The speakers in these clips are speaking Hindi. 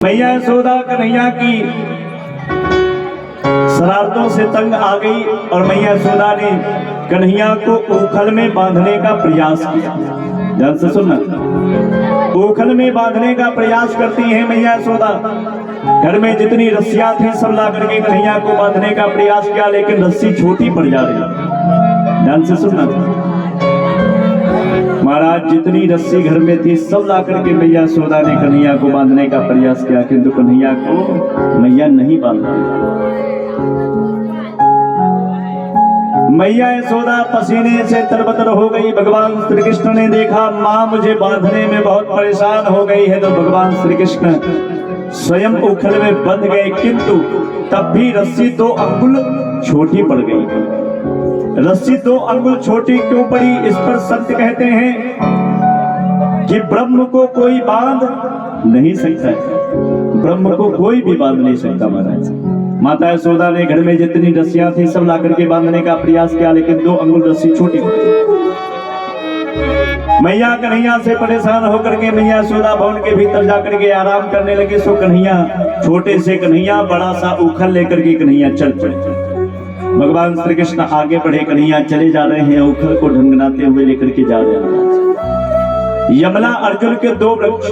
मैया यशोदा कन्हैया की शरारतों से तंग आ गई और मैया यशोदा ने कन्हैया को ओखल में बांधने का प्रयास किया। ध्यान से सुनना, ओखल में बांधने का प्रयास करती है मैया यशोदा। घर में जितनी रस्सियां थी सब ला करके कन्हैया को बांधने का प्रयास किया, लेकिन रस्सी छोटी पड़ जा रही। ध्यान से सुनना महाराज, जितनी रस्सी घर में थी सब ला करके मैया यशोदा ने कन्हैया को बांधने का प्रयास किया, किंतु कन्हैया को मैया नहीं बांधा। मैया यशोदा पसीने से तरबतर हो गई। भगवान श्री कृष्ण ने देखा माँ मुझे बांधने में बहुत परेशान हो गई है, तो भगवान श्री कृष्ण स्वयं ओखल में बंध गए, किंतु तब भी रस्सी 2 अंगुल छोटी पड़ गई। रस्सी 2 अंगुल छोटी क्यों पड़ी? इस पर संत कहते हैं कि ब्रह्म को कोई बांध नहीं सकता है, ब्रह्म को कोई भी बांध नहीं सकता। महाराज, माता यशोदा ने घर में जितनी रस्सियां थी सब ला करके बांधने का प्रयास किया, लेकिन 2 अंगुल रस्सी छोटी पड़ी। मैया कन्हैया से परेशान होकर के मैया यशोदा भवन के भीतर जाकर के आराम करने लगे। सो कन्हैया, छोटे से कन्हैया बड़ा सा उखल लेकर के कन्हैया चल पड़े। भगवान श्री कृष्ण आगे बढ़े, कन्हैया चले जा रहे हैं, उखल को ढंगनाते हुए लेकर के जा रहे हैं। यमला अर्जुन के 2 वृक्ष,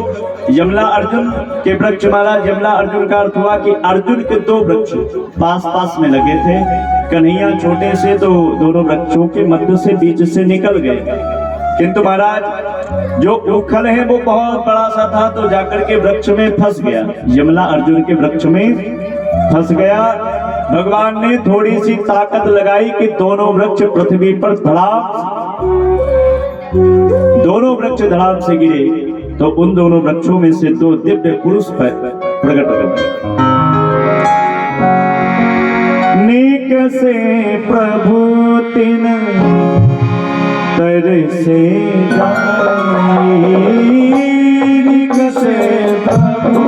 यमला अर्जुन के वृक्ष, महाराज यमला अर्जुन का अर्थ हुआ कि अर्जुन के 2 वृक्ष पास पास में लगे थे। कन्हैया छोटे से तो दोनों वृक्षों के मध्य से बीच से निकल गए, किंतु महाराज जो उखल है वो बहुत बड़ा सा था, तो जाकर के वृक्ष में फंस गया। यमला अर्जुन के वृक्ष में फंस गया। भगवान ने थोड़ी सी ताकत लगाई कि दोनों वृक्ष पृथ्वी पर दोनों वृक्ष धड़ाम से गिरे, तो उन दोनों वृक्षों में से 2 दिव्य पुरुष प्रकट हो गए। नीक से प्रभु तिन तर से नीक से प्रभु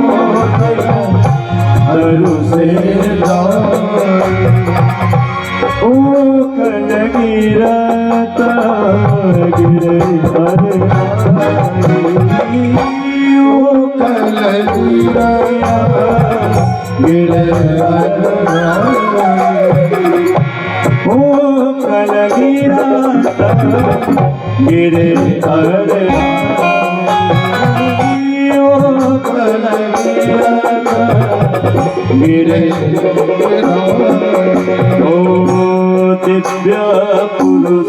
तरु से ओ कल गिरत गिरे पर ओ कल गिरे ओ कल गिरत गिरे पर ओ कल गिरे ओ दिव्य पुरुष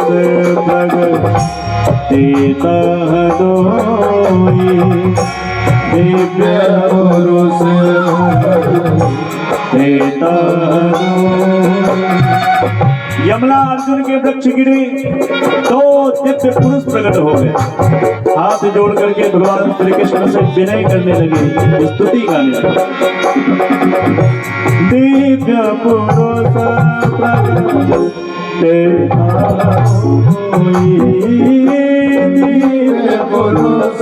प्रगटेता दोई, दिव्य पुरुष प्रगटेता दोई। यमला अर्जुन के वृक्ष गिरे, 2 दिव्य पुरुष प्रकट हो गए। हाथ जोड़ करके भगवान श्री कृष्ण से विनय करने लगे, स्तुति गाने लगे। दिव्य पुरुष दिव्य पुरुष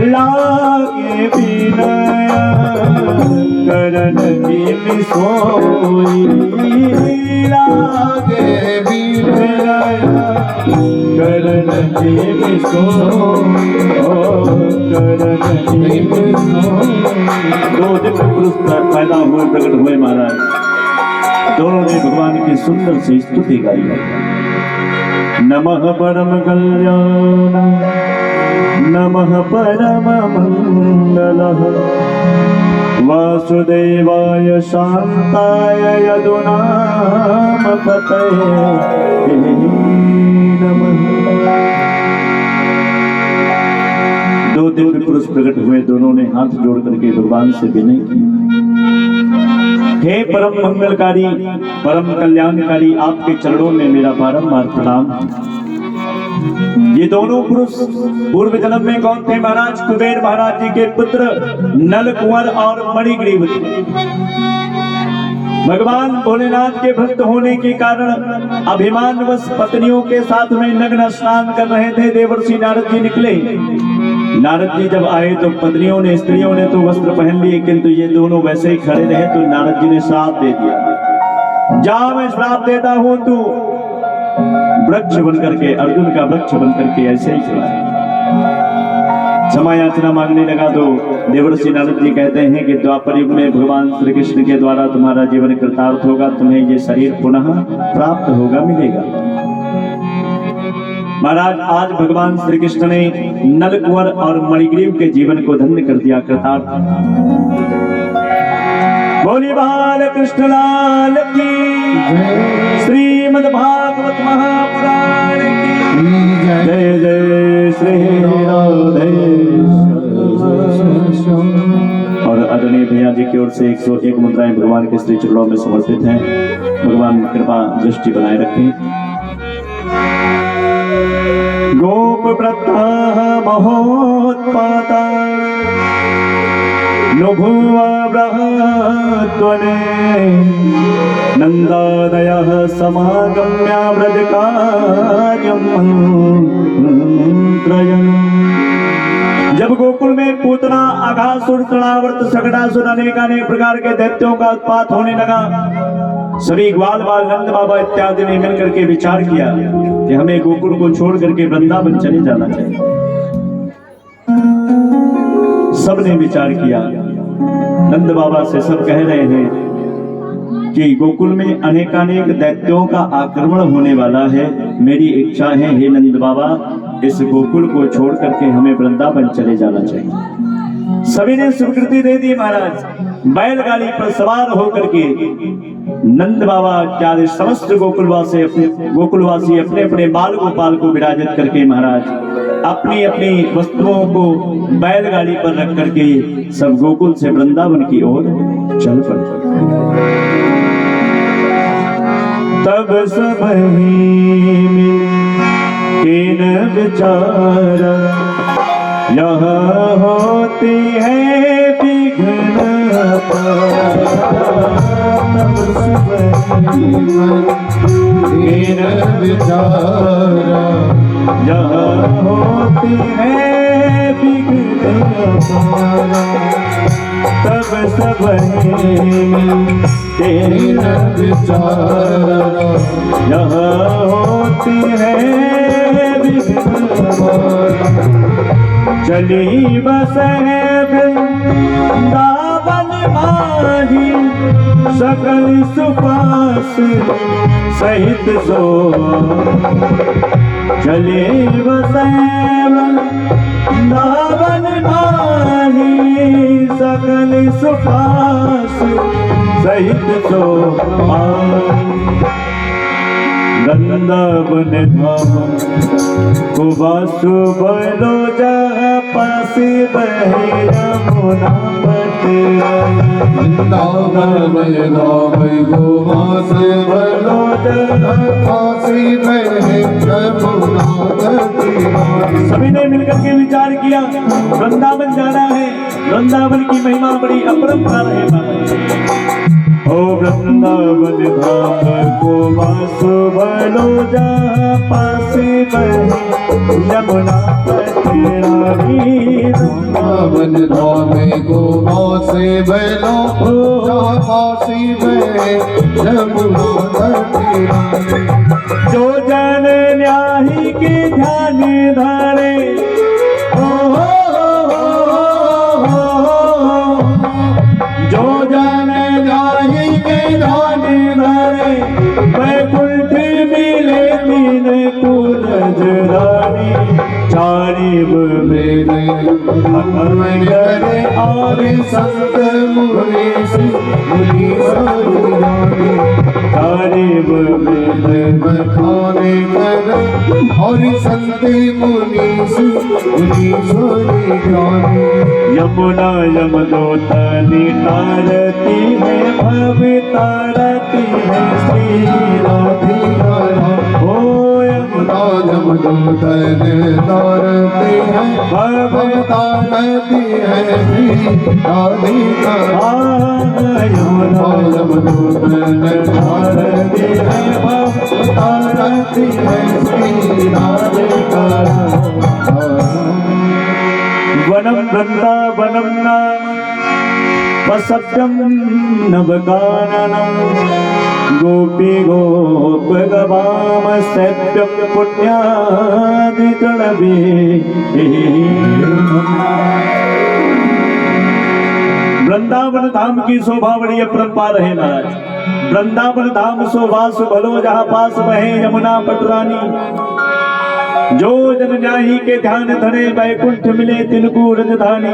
लागे विनय करण की सोई, लागे विनय करण की सोई, करण की सोई। 2 दिव्य पुरुष पैदा हुए, प्रकट हुए महाराज। दोनों ने भगवान की सुंदर सी स्तुति गाई है। नमः परम कल्याण नमः परम मंगलः वासुदेवाय शांताय यदुनाम पतये नमः। 2 दिव्य पुरुष प्रकट हुए, दोनों ने हाथ जोड़ करके भगवान से विनय किया, हे परम मंगलकारी परम कल्याणकारी, आपके चरणों में मेरा बारंबार प्रणाम। ये दोनों पुरुष पूर्व जन्म में कौन थे महाराज? कुबेर महाराज जी के पुत्र नल कुंवर और मणिग्रीव थे। भगवान भोलेनाथ के भक्त होने के कारण अभिमानवश पत्नियों के साथ में नग्न स्नान कर रहे थे। देवर्षि नारद जी निकले। नारद जी जब आए तो पत्नियों ने, स्त्रियों ने तो वस्त्र पहन लिए, किंतु ये दोनों वैसे ही खड़े रहे। तो नारद जी ने श्राप दे दिया, जा मैं श्राप देता हूं, तू वृक्ष बन करके, अर्जुन का वृक्ष बन करके ऐसे ही चला। क्षमा याचना मांगने लगा तो देवर्षि नारद जी कहते हैं कि द्वापर युग में भगवान श्री कृष्ण के द्वारा तुम्हारा जीवन कृतार्थ होगा, तुम्हें ये शरीर पुनः प्राप्त होगा, मिलेगा। महाराज आज भगवान श्री कृष्ण ने नल कुंवर और मणिग्रीव के जीवन को धन्य कर दिया, कृतार्थ। बोली बाल कृष्ण लाल की, श्रीमद् भागवत महापुराण की जय जय श्री राधे। और आदरणीय भैया जी की ओर से 101 मुद्राएं भगवान के श्री चरणों में समर्पित हैं। भगवान कृपा दृष्टि बनाए रखें। गोप वृद्धाः महोत्पाता नुभुवा बृहद्वने नन्दादयः समागम्य व्रजकार्यं मन्त्रयन्। जब गोकुल में पूतना, अघासुर, तृणावर्त, सगडासुर अनेक प्रकार के दैत्यों का उत्पात होने लगा, सभी ग्वाल बाल नंद बाबा इत्यादि ने मिलकर के विचार किया कि हमें गोकुल को छोड़ करके वृंदावन चले जाना चाहिए। सबने विचार किया। नंद बाबा से सब कह रहे हैं कि गोकुल में अनेकानेक दैत्यों का आक्रमण होने वाला है, मेरी इच्छा है हे नंद बाबा, इस गोकुल को छोड़ करके हमें वृंदावन चले जाना चाहिए। सभी ने स्वीकृति दे दी। महाराज बैलगाड़ी पर सवार होकर के नंद बाबा इत्यादि समस्त गोकुलवासी अपने अपने बाल गोपाल को विराजित करके महाराज अपनी अपनी वस्तुओं को बैलगाड़ी पर रख करके सब गोकुल से वृंदावन की ओर चल पड़े। तब सब किन विचार यह होती है विघ्न किन विचार यह होती है विघ्न तब सब किन विचार यह होती है विघ्न चली बसे वृंदावन माही सकल सुपास सहित सो चले बसे वृंदावन माही सकल सुपास सहित सो वृंदावन धाम कुबासु बलो जहाँ पासी बहे यमुना तटे वृंदावन धाम कुबासु बलो जहाँ पासी बहे यमुना तटे। सभी ने मिलकर के विचार किया वृंदावन जाना है, वृंदावन की महिमा बड़ी अपरंपार है। ओ वृंदावन धाम को वासु बलो जहाँ पासी बहे यमुना तटे। वृंदावन धाम को वासु बलो जहाँ पासी बहे यमुना तटे। जो जन न्याही के ध्यान धारे जो जन न्याही के ध्यान धरे वैकुंठ मिले तीन कुलज रानी चारिब मेरे मन करे और संत मुनि चारिब मेरे बखाने करे और संत मुनि ज्ञानी। यमुना यमदोतनी तारती है भव तारती है श्री राधिका। ओ यमुना यमदूतन तारती है भव तारती है श्री राधिका। यमुना यमदूतन तारती है भव तारती है श्री राधिका। वनम वृंदावनम नाम सत्यम नवकाननम गोपी गोप गवाम सत्यम पुण्यादि तणवे। वृंदावन धाम की शोभा बड़ी अपरंपार है महाराज। वृंदावन धाम शोभा सुभलो जहाँ पास बहे यमुना पटरानी। जो जन न्याही के ध्यान धरे वैकुंठ मिले तिनको राजधानी।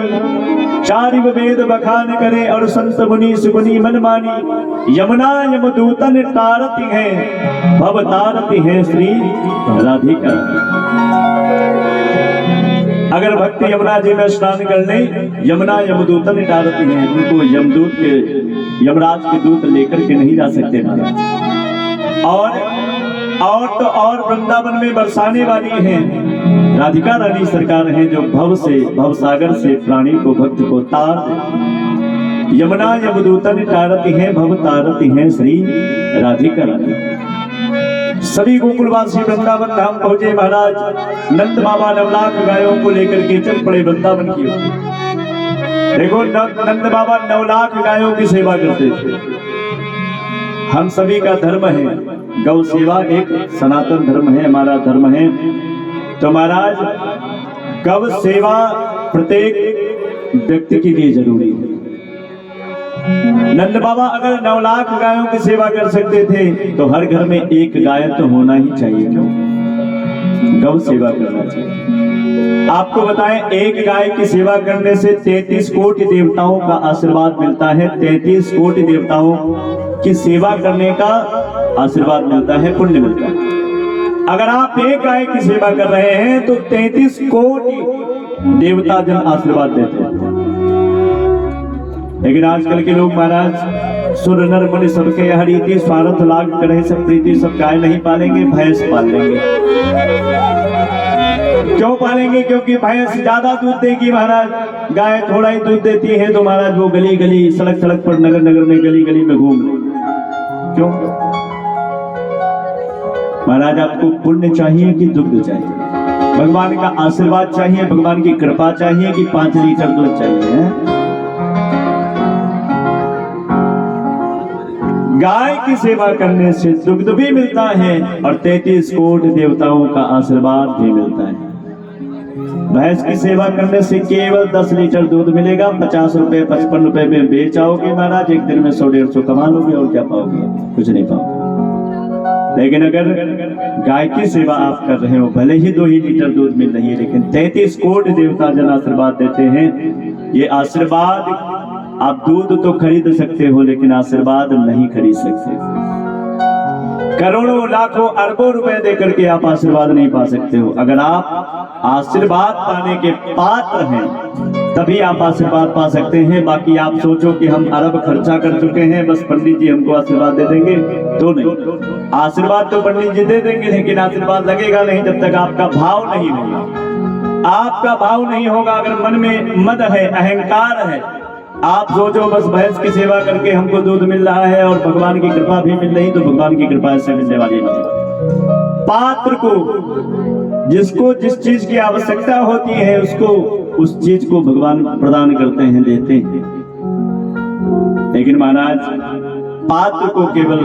चारि वेद बखान करे और संत मुनि सुगुनी मन मानी। यमुना यमदूतन तारती है भव तारती है श्री राधिका। अगर भक्ति यमुना जी में स्नान कर ले यमुना यमदूतन तारती है। उनको यमदूत के यमराज के दूत लेकर के नहीं जा सकते महाराज। और वृंदावन में बरसाने वाली हैं राधिका रानी सरकार हैं जो भव सागर से प्राणी को भक्त को तार दे। यमुना यमदूतन तारती हैं भव तारती हैं श्री राधिका रानी। सभी गोकुलवासी वृंदावन धाम पहुंचे महाराज। नंद बाबा 9 लाख गायों को लेकर के चल पड़े वृंदावन की ओर। देखो नंद बाबा 9 लाख गायों की सेवा करते थे। हम सभी का धर्म है गौ सेवा, एक सनातन धर्म है, हमारा धर्म है। तो महाराज गौ सेवा प्रत्येक व्यक्ति के लिए जरूरी है। नंद बाबा अगर 9 लाख गायों की सेवा कर सकते थे तो हर घर में एक गाय तो होना ही चाहिए। क्यों? गौ सेवा करना चाहिए। आपको बताएं एक गाय की सेवा करने से 33 कोटि देवताओं का आशीर्वाद मिलता है। 33 कोटि देवताओं की सेवा करने का आशीर्वाद मिलता है, पुण्य मिलता है। अगर आप एक गाय की सेवा कर रहे हैं तो 33 कोटि देवता जन आशीर्वाद देते हैं। लेकिन आजकल के लोग महाराज सुर नर मुनि सबके यह रीति स्वार्थ लाग करे सब प्रीति। सब गाय नहीं पालेंगे, भैंस पाल लेंगे। क्यों पालेंगे? क्योंकि भैंस ज्यादा दूध देगी महाराज। गाय थोड़ा ही दूध देती है तो महाराज वो गली गली सड़क सड़क पर नगर नगर में गली गली में घूम रही। क्यों महाराज? आपको पुण्य चाहिए कि दुग्ध चाहिए? भगवान का आशीर्वाद चाहिए, भगवान की कृपा चाहिए कि 5 लीटर दूध चाहिए है? गाय की सेवा करने से दुग्ध भी मिलता है और 33 कोटि देवताओं का आशीर्वाद भी मिलता है। भैंस की सेवा करने से केवल 10 लीटर दूध मिलेगा। 50 रुपए 55 रुपए में बेच आओगे महाराज। एक दिन में 100-150 कमा लोगे और क्या पाओगे? कुछ नहीं पाओगे। लेकिन अगर गाय की सेवा आप कर रहे हो, भले ही 2 ही लीटर दूध मिल रही है लेकिन 33 कोटि देवता जन आशीर्वाद देते हैं। ये आशीर्वाद आप दूध तो खरीद सकते हो लेकिन आशीर्वाद नहीं खरीद सकते। करोड़ों लाखों अरबों रुपए देकर के आप आशीर्वाद नहीं पा सकते हो। अगर आप आशीर्वाद पाने के पात्र हैं तभी आप आशीर्वाद पा सकते हैं। बाकी आप सोचो कि हम अरब खर्चा कर चुके हैं, बस पंडित जी हमको आशीर्वाद दे देंगे, तो नहीं। आशीर्वाद तो पंडित जी दे देंगे लेकिन आशीर्वाद लगेगा नहीं जब तक आपका भाव नहीं होगा। आपका भाव नहीं होगा। अगर मन में मद है, अहंकार है, आप सोचो बस भैंस की सेवा करके हमको दूध मिल रहा है और भगवान की कृपा भी मिल रही, तो भगवान की कृपा से मिलने वाली नहीं। पात्र को जिसको जिस चीज की आवश्यकता होती है उसको उस चीज को भगवान प्रदान करते हैं, देते हैं। लेकिन महाराज पात्र को केवल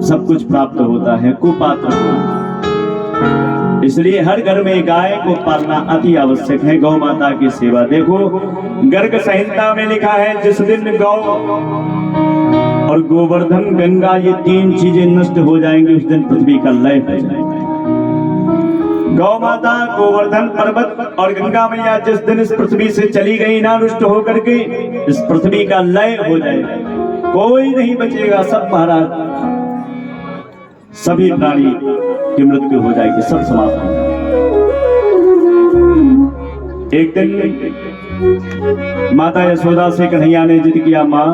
सब कुछ प्राप्त होता है, कुपात्र को। इसलिए हर घर में गाय को पालना अति आवश्यक है। गौ माता की सेवा देखो गर्ग संहिता में लिखा है जिस दिन गौ और गोवर्धन गंगा ये 3 चीजें नष्ट हो जाएंगी उस दिन पृथ्वी का लय हो जाएगा। गौ माता, गोवर्धन पर्वत और गंगा मैया जिस दिन इस पृथ्वी से चली गई ना, रुष्ट होकर के इस पृथ्वी का लय हो जाएगा। कोई नहीं बचेगा, सब महाराज सभी प्राणी की मृत्यु हो जाएगी, सब समाप्त हो जाएगी। एक दिन माता यशोदा से कन्हैया ने जिद किया, माँ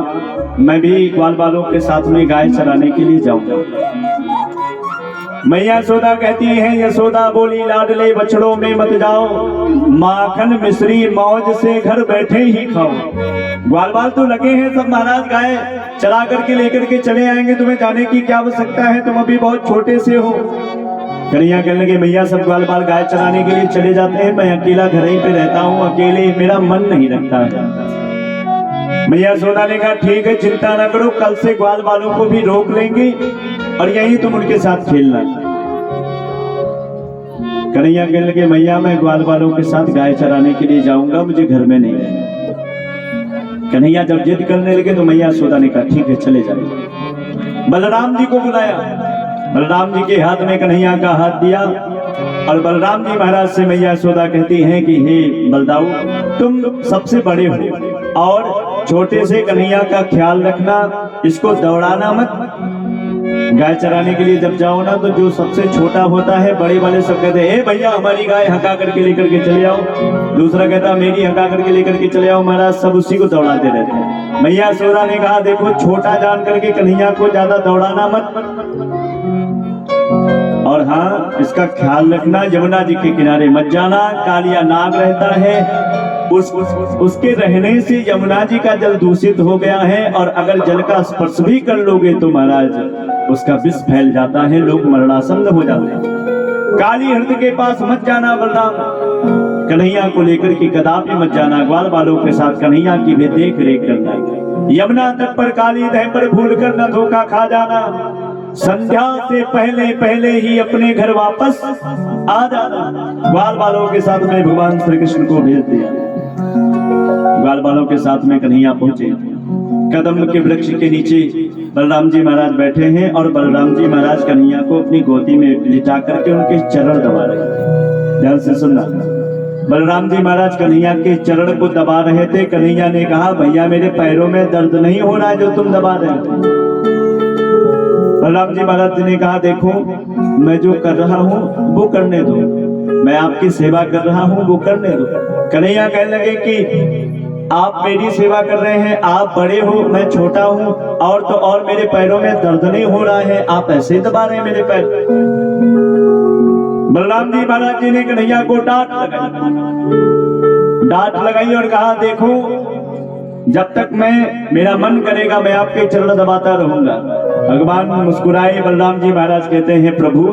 मैं भी ग्वाल बालों के साथ में गाय चराने के लिए जाऊंगा। मैया यशोदा कहती है, यशोदा बोली लाडले बछड़ों में मत जाओ, माखन मिश्री मौज से घर बैठे ही खाओ। ग्वाल बाल तो लगे हैं सब महाराज, गाय चरा करके लेकर के चले आएंगे, तुम्हें जाने की क्या आवश्यकता है, तुम अभी बहुत छोटे से हो। कन्हैया कहने लगे, मैया सब ग्वाल बाल गाय चराने के लिए चले जाते हैं, मैं अकेला घर ही पे रहता हूँ, अकेले मेरा मन नहीं लगता है। मैया यशोदा ने कहा ठीक है, चिंता ना करो, कल से ग्वाल वालों को भी रोक लेंगे और यही तुम उनके साथ खेलना। कन्हैया कहने लगे मैया मैं ग्वाल वालों के साथ गाय चराने के लिए जाऊंगा, मुझे घर में नहीं रहना। कन्हैया जब जिद करने लगे तो मैया यशोदा ने कहा ठीक है चले जाइए। बलराम जी को बुलाया, बलराम जी के हाथ में कन्हैया का हाथ दिया और बलराम जी महाराज से मैया यशोदा कहती हैं कि हे बलदाऊ, तुम सबसे बड़े हो और छोटे से कन्हैया का ख्याल रखना, इसको दौड़ाना मत। गाय चराने के लिए जब जाओ ना तो जो सबसे छोटा होता है, बड़े वाले सब कहते हैं भैया हमारी गाय हका करके लेकर के चले आओ, दूसरा कहता मेरी हका करके लेकर के चले आओ, महाराज सब उसी को दौड़ाते रहते हैं। मैया यशोदा ने कहा देखो छोटा जान करके कन्हैया को ज्यादा दौड़ाना मत, और हाँ इसका ख्याल रखना, यमुना जी के किनारे मत जाना, कालिया नाग रहता है, उसके रहने से यमुना जी का जल दूषित हो गया है और अगर जल का स्पर्श भी कर लोगे तो महाराज उसका विष फैल जाता है, लोग मरणासन्न हो जाते हैं। काली हृदय के पास मत जाना बलराम, कन्हैया को लेकर के कदापि मत जाना, ग्वाल वालों के साथ कन्हैया की भी देख रेख करना। यमुना तट पर काली दह पर भूल कर न धोखा खा जाना, संध्या से पहले पहले ही अपने घर वापस आ जाना। ग्वाल वालों के साथ में भगवान श्री कृष्ण को भेज दिया। ग्वाल वालों के साथ में कन्हैया पहुंचे, कदम के वृक्ष के नीचे बलराम जी महाराज बैठे हैं और बलराम जी महाराज कन्हैया को अपनी गोदी में लिटा करके उनके चरण दबा रहे हैं। ध्यान से सुनना, बलराम जी महाराज कन्हैया के चरण को दबा रहे थे। कन्हैया ने कहा भैया मेरे पैरों में दर्द नहीं हो रहा है जो तुम दबा रहे हो। बलराम जी महाराज जी ने कहा देखो मैं जो कर रहा हूँ वो करने दो, मैं आपकी सेवा कर रहा हूँ वो करने दो। कन्हैया कहने लगे कि आप मेरी सेवा कर रहे हैं, आप बड़े हो मैं छोटा हूँ, और तो और मेरे पैरों में दर्द नहीं हो रहा है, आप ऐसे ही दबा रहे हैं मेरे पैर। बलराम जी महाराज जी ने कन्हैया को डांट लगाई और कहा देखो जब तक मेरा मन करेगा मैं आपके चरण दबाता रहूंगा। भगवान मुस्कुराए, बलराम जी महाराज कहते हैं प्रभु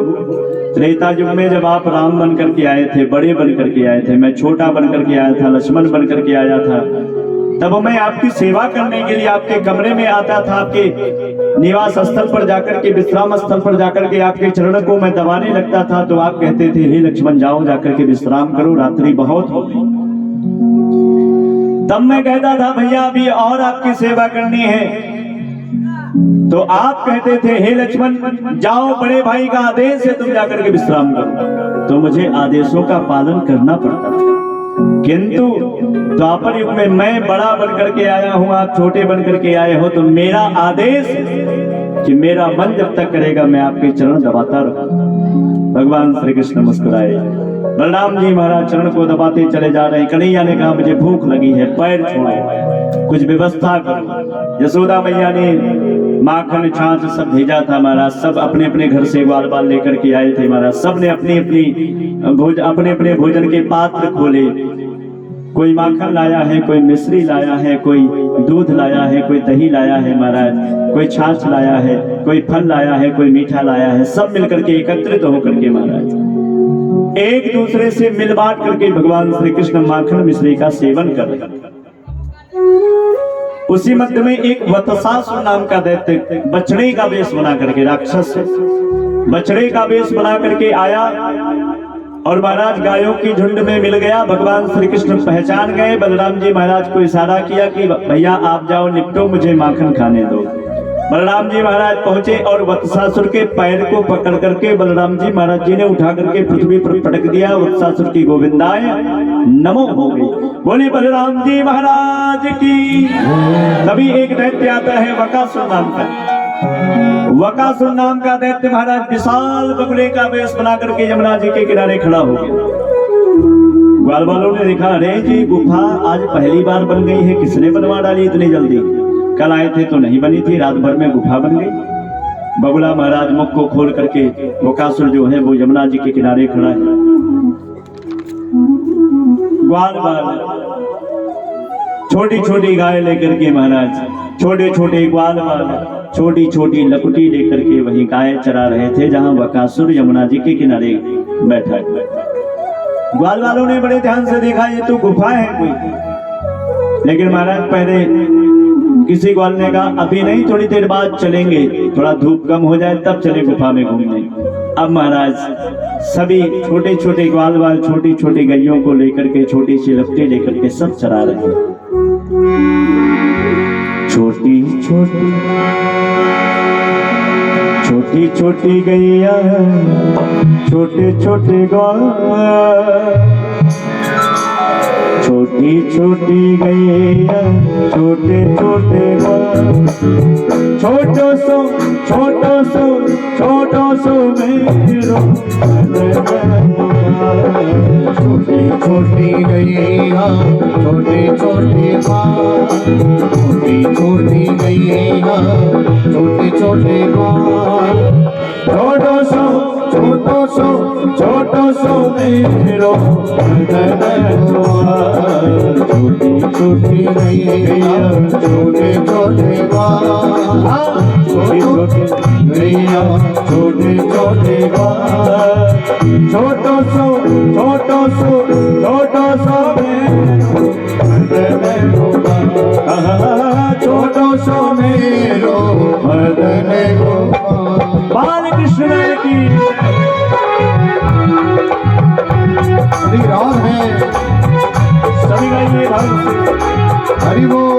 त्रेता युग में जब आप राम बन करके आए थे, बड़े बन करके आए थे, मैं छोटा बन करके आया था, लक्ष्मण बन करके आया था, तब मैं आपकी सेवा करने के लिए आपके कमरे में आता था, आपके निवास स्थल पर जाकर के, विश्राम स्थल पर जाकर के आपके चरण को मैं दबाने लगता था तो आप कहते थे हे लक्ष्मण जाओ जाकर के विश्राम करो, रात्रि बहुत हो गई। तब मैं कहता था भैया अभी और आपकी सेवा करनी है, तो आप कहते थे हे लक्ष्मण जाओ बड़े भाई का आदेश है तुम जाकर के विश्राम करो, तो मुझे आदेशों का पालन करना पड़ता था। किंतु द्वापर युग में मैं बड़ा बन करके आया हूं, आप छोटे बन करके आए हो, तो मेरा आदेश कि मेरा मन जब तक करेगा मैं आपके चरण दबाता रहूं। भगवान श्री कृष्ण मुस्कुराए, बलराम जी महाराज चरण को दबाते चले जा रहे हैं। कन्हैया ने कहा मुझे भूख लगी है, पैर छोड़ो, कुछ व्यवस्था करो। यशोदा मैया ने माखन छाछ सब भेजा था महाराज, सब अपने अपने घर से ग्वाल बाल लेकर के आए थे महाराज, सब ने अपने अपने भोजन के पात्र खोले, कोई माखन लाया है, कोई मिश्री लाया है, कोई दूध लाया है, कोई दही लाया है महाराज, कोई छाछ लाया है, कोई फल लाया है, कोई मीठा लाया है, सब मिलकर के एकत्रित होकर के महाराज एक दूसरे से मिल बांट करके भगवान श्री कृष्ण माखन मिश्री का सेवन कर रहे। उसी मध्य में एक वत्सासुर नाम का दैत्य बछड़े का वेश बना करके, राक्षस बछड़े का वेश बना करके आया और महाराज गायों की झुंड में मिल गया। भगवान श्री कृष्ण पहचान गए, बलराम जी महाराज को इशारा किया कि भैया आप जाओ निपटो, मुझे माखन खाने दो। बलराम जी महाराज पहुंचे और वत्सासुर के पैर को पकड़ करके बलराम जी महाराज जी ने उठा करके पृथ्वी पर पटक दिया। वत्सासुर की गोविंदाय नमो हो गई, बोले बलराम जी महाराज की। तभी एक दैत्य आता है वकासुर नाम का, वकासुर नाम का दैत्य महाराज विशाल बगुले का वेश बना करके यमुना जी के किनारे खड़ा हो गया। ग्वाल वालों ने देखा अरे जी गुफा आज पहली बार बन गई है, किसने बनवा डाली इतनी जल्दी, कल आए थे तो नहीं बनी थी, रात भर में गुफा बन गई। बगुला महाराज मुख को खोल करके वकासुर जो है वो यमुना जी के किनारे खड़ा है। ग्वाल बाल छोटी छोटी गाय लेकर के महाराज, छोटे छोटे ग्वाल बाल छोटी छोटी लकुटी लेकर के वही गाय चरा रहे थे जहां वकासुर यमुना जी के किनारे बैठा है। ग्वाल वालों ने बड़े ध्यान से देखा ये तो गुफा है कोई, लेकिन महाराज पहले किसी ग्वाल ने कहा अभी नहीं, थोड़ी देर बाद चलेंगे, थोड़ा धूप कम हो जाए तब चले गुफा में घूमने। अब महाराज सभी छोटे छोटे ग्वाल वाल छोटी छोटी गैयों को लेकर के, छोटी सी लपटी लेकर के सब चरा रहे हैं। छोटी छोटी छोटी छोटी गैया, छोटे छोटे ग्वाल, छोटी छोटी गैया, छोटे छोटे ग्वाल, छोटो सो मेरो, छोटी छोटी गैया, छोटे छोटे ग्वाल, छोटी छोटी गैया, छोटे छोटे ग्वाल, छोटो सो मेरो, छोटी छोटी गैया, छोटे छोटे ग्वाल, छोटी छोटी गैया, छोटे छोटे ग्वाल, छोटो सो छोटो सो मेरो मदन गोपाल। बाल कृष्ण की हरी राम है, सभी गाइए भाव से। हरि बोल।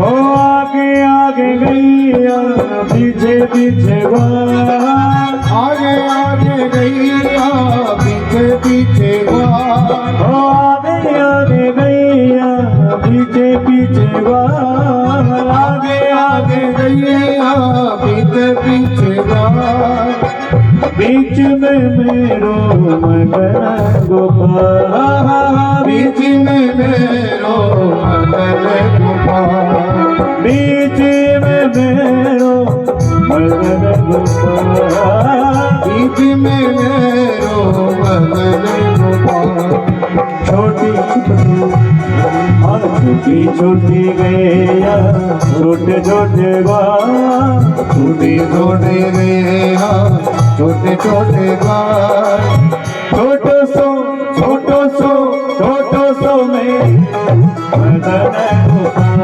आगे आगे गैया, पीछे पीछे ग्वाल, आगे आगे गैया, पीछे पीछे ग्वाल, आगे आगे गैया, पीछे पीछे ग्वाल, आगे आगे गैया, पीछे पीछे ग्वाल, बीच में मेरो मदन गोपाल, बीच में मेरो मदन गोपाल, बीच में मेरो मदन गोपाल, बीच में मेरो मदन गोपाल। छोटी छोटी गैया, छोटे छोटे ग्वाल, छोटे छोटे गैया, छोटे छोटे ग्वाल, छोटो सो में मदन गोपाल,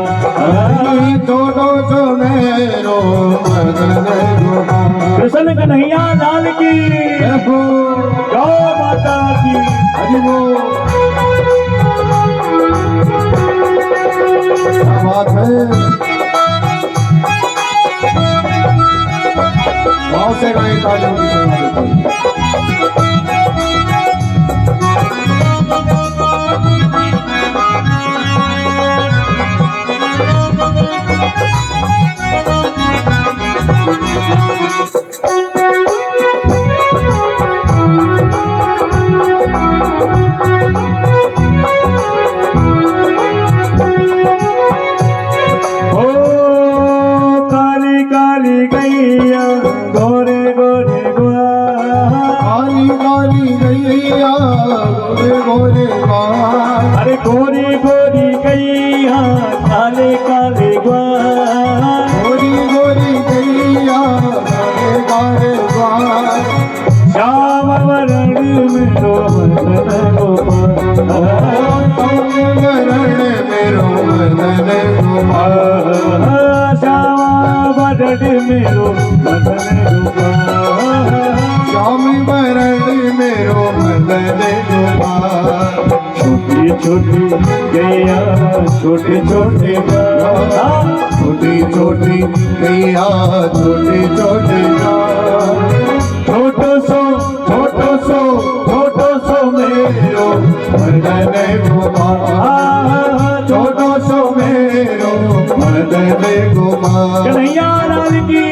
छोटो सो मेरो मदन गोपाल। कृष्ण कन्हैया लाल की, गौ माता की। हरि बोल। क्या बात है, भाव से गाएं, तालियों की सेवा करते हैं। गोरी गोरी गैया, काले काले ग्वाल, गोरी गोरी गैया, काले काले ग्वाल, श्याम वरण मेरो मदन गोपाल, श्याम वरण मेरो मदन गोपाल, श्याम वरण मेरो मदन गोपाल, श्याम वरण मेरो मदन गोपाल। छोटी छोटी गैया, छोटे छोटे ग्वाल, छोटी छोटी गैया, छोटे छोटे ग्वाल, छोटो सो मेरो मदन गोपाल, छोटो सो मेरो मदन गोपाल। कन्हैया लाल की,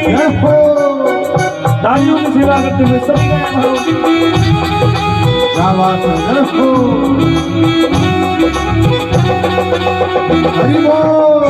तालियों की सेवा करते हुए सभी गाएं। क्या बात है, हरि बोल।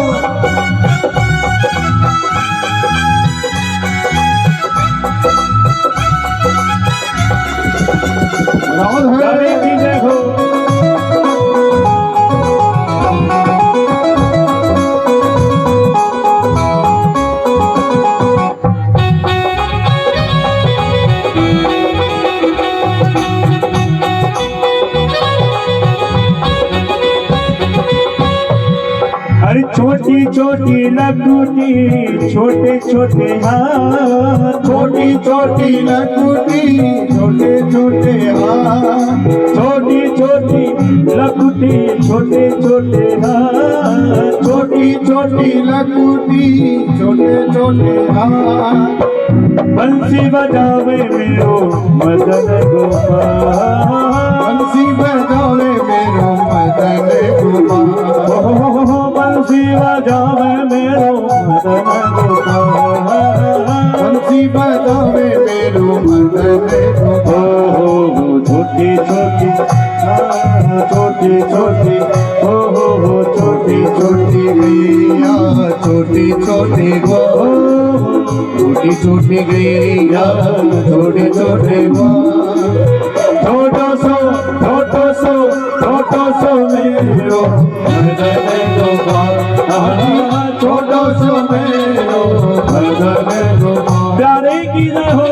छोटी लकुटी छोटे छोटे हाथ, छोटी छोटी लकुटी छोटे छोटे हाथ, छोटी छोटी लकुटी छोटे छोटे हाथ, छोटी छोटी लकुटी छोटे छोटे हाथ। बंसी बजावे मेरो मदन गोपाल, बंसी बजावे मेरो मदन गोपाल, बंसी बजावे मेरो मदन गोपाल, बंसी बजावे मेरो मदन गोपाल। छोटी छोटी छोटी छोटी छोटी छोटी गैया छोटी छोटी गो, छोटी छोटी गैया छोटे छोटे गो। छोटो सो मेरो मदन गोपाल, छोटो सो मेरो मदन गोपाल। प्यारे की रहो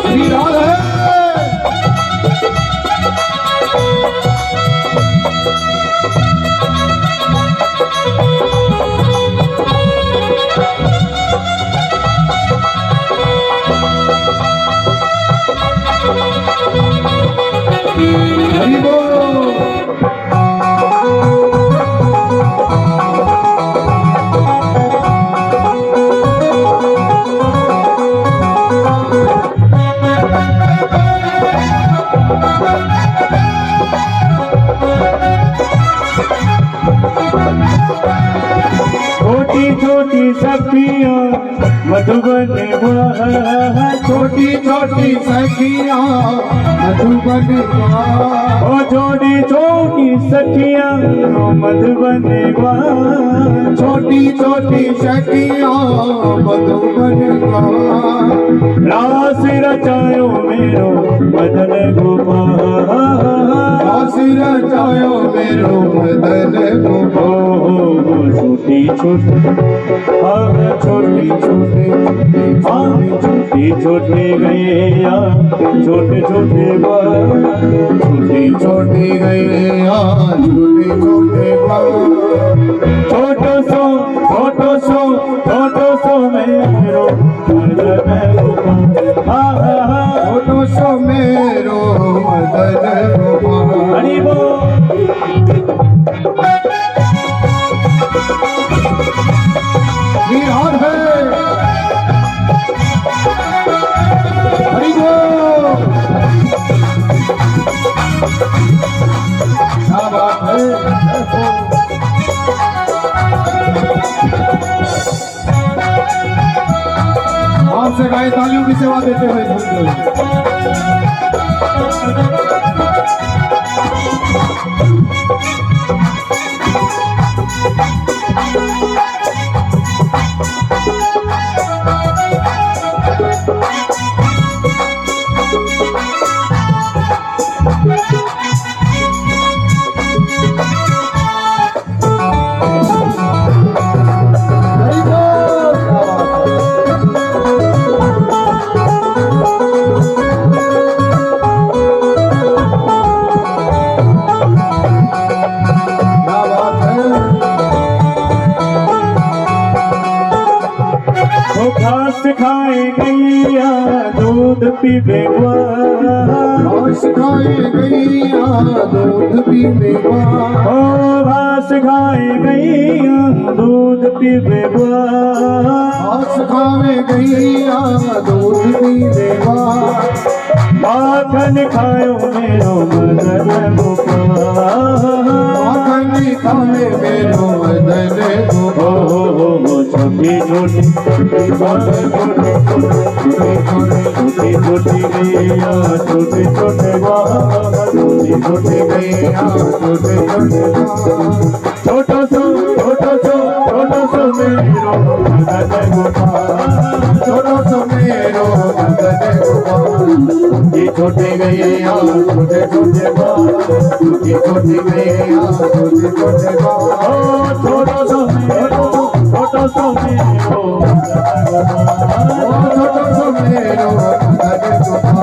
श्री राधे। हरि बोल। छोटी छोटी सखियां मधुबन वाह, छोटी छोटी सखियां मधुबन वाह, ओ छोटी छोटी सखियां मधुबन वाह, छोटी छोटी सखियां मधुबन वाह। रास रचायो मेरो मदन गोपाल, रास रचायो मेरो मदन गोपाल। छोटी छोटी छोटी छोटी छोटी छोटी गैया छोटे छोटे बाल, छोटी छोटी गैया छोटे छोटे बाल। छोटो सो मेरो मदन गोपाल, छोटो सो मेरो मदन गोपाल। हरि बोल। श्री राधे। हरि बोल। क्या बात है। आपसे गाय तालियों की सेवा देते हुए सुनते। हरि बोल। क्या बात है। क्या बात है। वो घास खाए गैया दूध पीबे घास खाए गैया दूध पीबे ओ घास खाए गैया दूध पीबे घास खावे गैया दूध पीबे माखन खायो मेरो मदन गोपाल, माखन खावे मेरो मदन गोपाल। छोटी छोटी छोटी छोटी गैया छोटे छोटे छोटी छोटी गैया छोटे छोटे छोटो सो मेरो मदन गोपाल, छोटो सो मेरो मदन गोपाल। छोटे गैया छोटे छोटे छोटी गैया छोटे छोटे छोटो सो मेरो छोटो सो मेरो छोटो सो मेरो मदन गोपाल।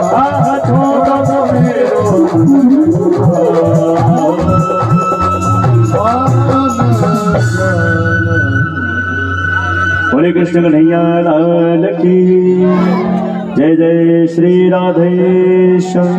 बोले कृष्ण कन्हैया लाल की जय। जय श्री राधेश्याम।